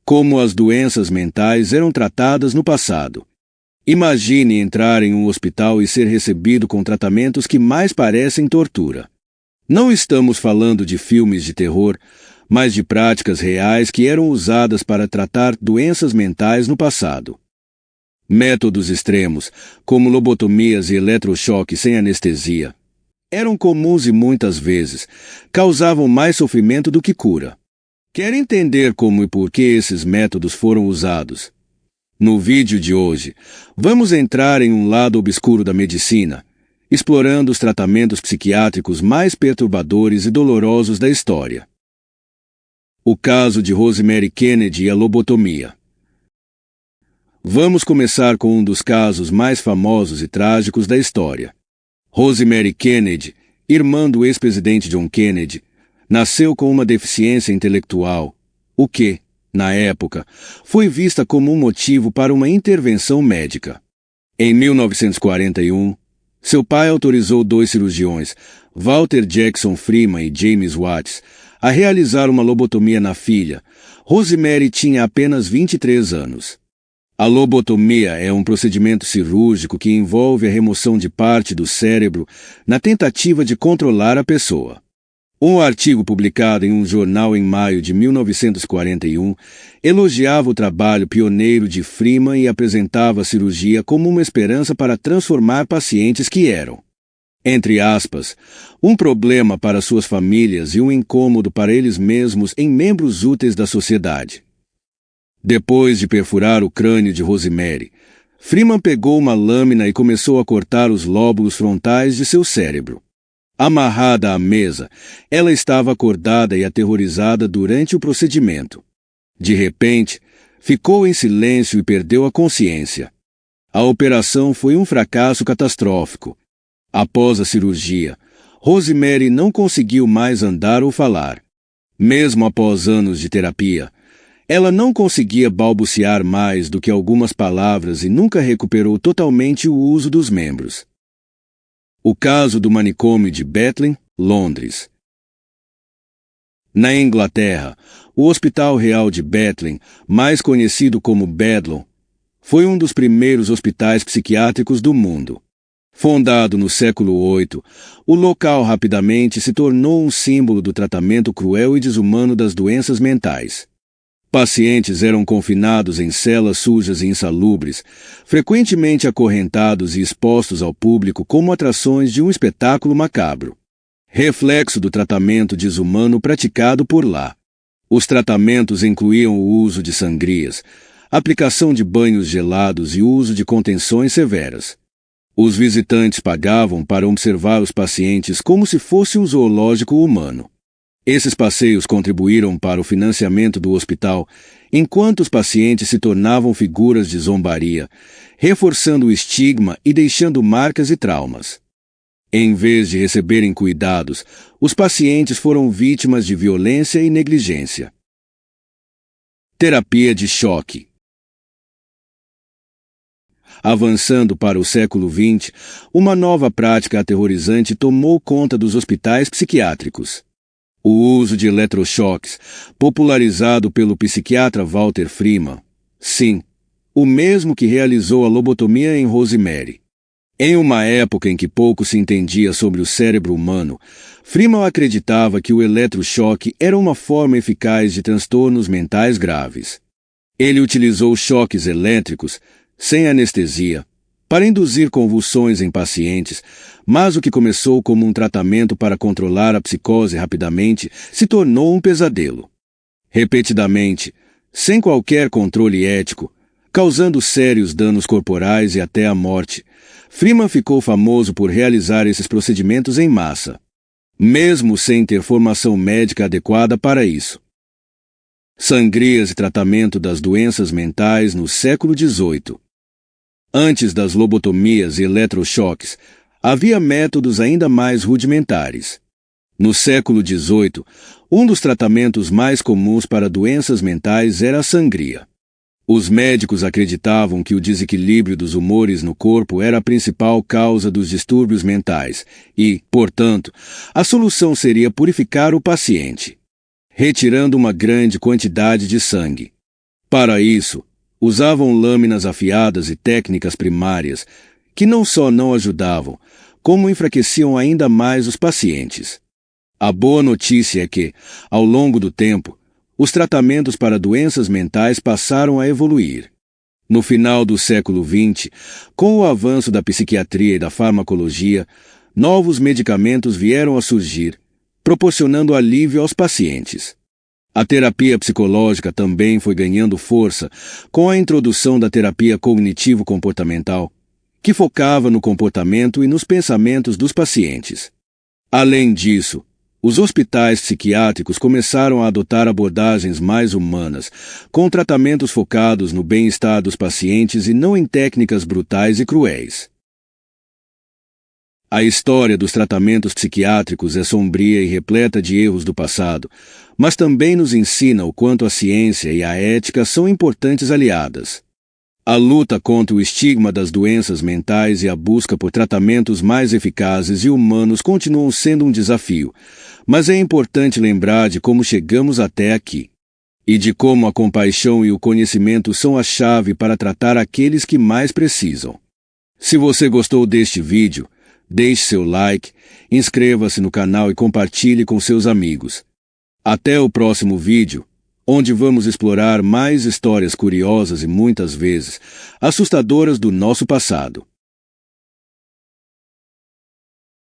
Como as doenças mentais eram tratadas no passado. Imagine entrar em um hospital e ser recebido com tratamentos que mais parecem tortura. Não estamos falando de filmes de terror, mas de práticas reais que eram usadas para tratar doenças mentais no passado. Métodos extremos, como lobotomias e eletrochoque sem anestesia, eram comuns e muitas vezes causavam mais sofrimento do que cura. Quer entender como e por que esses métodos foram usados? No vídeo de hoje, vamos entrar em um lado obscuro da medicina, explorando os tratamentos psiquiátricos mais perturbadores e dolorosos da história. O caso de Rosemary Kennedy e a lobotomia. Vamos começar com um dos casos mais famosos e trágicos da história. Rosemary Kennedy, irmã do ex-presidente John Kennedy, nasceu com uma deficiência intelectual, o que, na época, foi vista como um motivo para uma intervenção médica. Em 1941, seu pai autorizou 2 cirurgiões, Walter Jackson Freeman e James Watts, a realizar uma lobotomia na filha. Rosemary tinha apenas 23 anos. A lobotomia é um procedimento cirúrgico que envolve a remoção de parte do cérebro na tentativa de controlar a pessoa. Um artigo publicado em um jornal em maio de 1941 elogiava o trabalho pioneiro de Freeman e apresentava a cirurgia como uma esperança para transformar pacientes que eram, entre aspas, um problema para suas famílias e um incômodo para eles mesmos em membros úteis da sociedade. Depois de perfurar o crânio de Rosemary, Freeman pegou uma lâmina e começou a cortar os lóbulos frontais de seu cérebro. Amarrada à mesa, ela estava acordada e aterrorizada durante o procedimento. De repente, ficou em silêncio e perdeu a consciência. A operação foi um fracasso catastrófico. Após a cirurgia, Rosemary não conseguiu mais andar ou falar. Mesmo após anos de terapia, ela não conseguia balbuciar mais do que algumas palavras e nunca recuperou totalmente o uso dos membros. O caso do manicômio de Bethlehem, Londres. Na Inglaterra, o Hospital Real de Bethlehem, mais conhecido como Bedlam, foi um dos primeiros hospitais psiquiátricos do mundo. Fundado no século VIII, o local rapidamente se tornou um símbolo do tratamento cruel e desumano das doenças mentais. Pacientes eram confinados em celas sujas e insalubres, frequentemente acorrentados e expostos ao público como atrações de um espetáculo macabro. Reflexo do tratamento desumano praticado por lá. Os tratamentos incluíam o uso de sangrias, aplicação de banhos gelados e uso de contenções severas. Os visitantes pagavam para observar os pacientes como se fosse um zoológico humano. Esses passeios contribuíram para o financiamento do hospital, enquanto os pacientes se tornavam figuras de zombaria, reforçando o estigma e deixando marcas e traumas. Em vez de receberem cuidados, os pacientes foram vítimas de violência e negligência. Terapia de choque. Avançando para o século XX, uma nova prática aterrorizante tomou conta dos hospitais psiquiátricos. O uso de eletrochoques, popularizado pelo psiquiatra Walter Freeman. Sim, o mesmo que realizou a lobotomia em Rosemary. Em uma época em que pouco se entendia sobre o cérebro humano, Freeman acreditava que o eletrochoque era uma forma eficaz de transtornos mentais graves. Ele utilizou choques elétricos, sem anestesia, para induzir convulsões em pacientes, mas o que começou como um tratamento para controlar a psicose rapidamente se tornou um pesadelo. Repetidamente, sem qualquer controle ético, causando sérios danos corporais e até a morte, Freeman ficou famoso por realizar esses procedimentos em massa, mesmo sem ter formação médica adequada para isso. Sangrias e tratamento das doenças mentais no século XVIII. Antes das lobotomias e eletrochoques, havia métodos ainda mais rudimentares. No século XVIII, um dos tratamentos mais comuns para doenças mentais era a sangria. Os médicos acreditavam que o desequilíbrio dos humores no corpo era a principal causa dos distúrbios mentais e, portanto, a solução seria purificar o paciente, retirando uma grande quantidade de sangue. Para isso, usavam lâminas afiadas e técnicas primárias que não só não ajudavam, como enfraqueciam ainda mais os pacientes. A boa notícia é que, ao longo do tempo, os tratamentos para doenças mentais passaram a evoluir. No final do século XX, com o avanço da psiquiatria e da farmacologia, novos medicamentos vieram a surgir, proporcionando alívio aos pacientes. A terapia psicológica também foi ganhando força com a introdução da terapia cognitivo-comportamental, que focava no comportamento e nos pensamentos dos pacientes. Além disso, os hospitais psiquiátricos começaram a adotar abordagens mais humanas, com tratamentos focados no bem-estar dos pacientes e não em técnicas brutais e cruéis. A história dos tratamentos psiquiátricos é sombria e repleta de erros do passado, mas também nos ensina o quanto a ciência e a ética são importantes aliadas. A luta contra o estigma das doenças mentais e a busca por tratamentos mais eficazes e humanos continuam sendo um desafio, mas é importante lembrar de como chegamos até aqui e de como a compaixão e o conhecimento são a chave para tratar aqueles que mais precisam. Se você gostou deste vídeo, deixe seu like, inscreva-se no canal e compartilhe com seus amigos. Até o próximo vídeo, onde vamos explorar mais histórias curiosas e muitas vezes assustadoras do nosso passado.